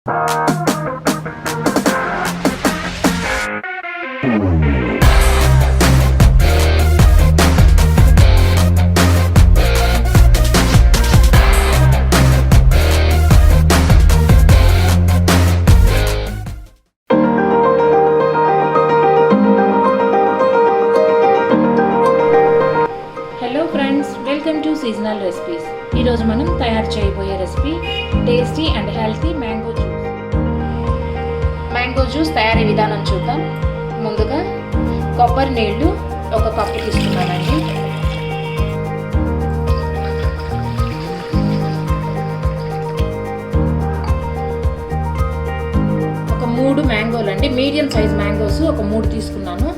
Hello friends, welcome to seasonal recipes. ఈరోజు మనం తయారు చేయబోయే recipe tasty and healthy mango juice. Mango juice తయారీ విధానం చూద్దాం. ముందుగా కొబ్బరి నీళ్ళు ఒక కప్పు తీసుకున్నానండి. ఒక 3 మ్యాంగోలు అండి, మీడియం సైజ్ మ్యాంగోస్ ఒక 3 తీసుకున్నాను.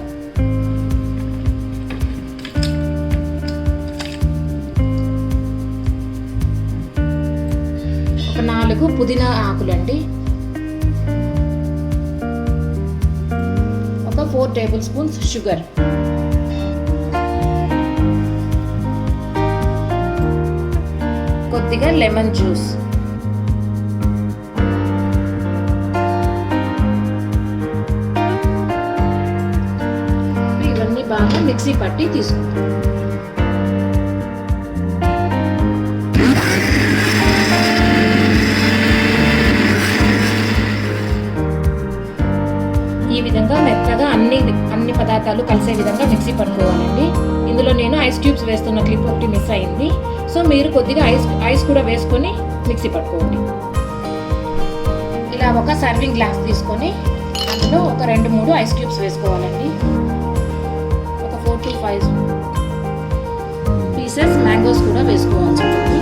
ఒక 4 పుదీనా ఆకులండి. ఒక 4 టేబుల్ స్పూన్స్ షుగర్, కొద్దిగా లెమన్ జ్యూస్, ఇవన్నీ బాగా మిక్సీ పట్టి తీసుకుంటాం. ఈ విధంగా మెత్తగా అన్ని పదార్థాలు కలిసే విధంగా మిక్సీ పట్టుకోవాలండి. ఇందులో నేను ఐస్ క్యూబ్స్ వేస్తున్న క్లిప్ ఒకటి మిస్ అయింది. సో మీరు కొద్దిగా ఐస్ కూడా వేసుకొని మిక్సీ పట్టుకోండి. ఇలా ఒక సర్వింగ్ గ్లాస్ తీసుకొని అందులో ఒక 2-3 ఐస్ క్యూబ్స్ వేసుకోవాలండి. ఒక 4 to 5 పీసెస్ మ్యాంగోస్ కూడా వేసుకోవాల్సి ఉంటుంది.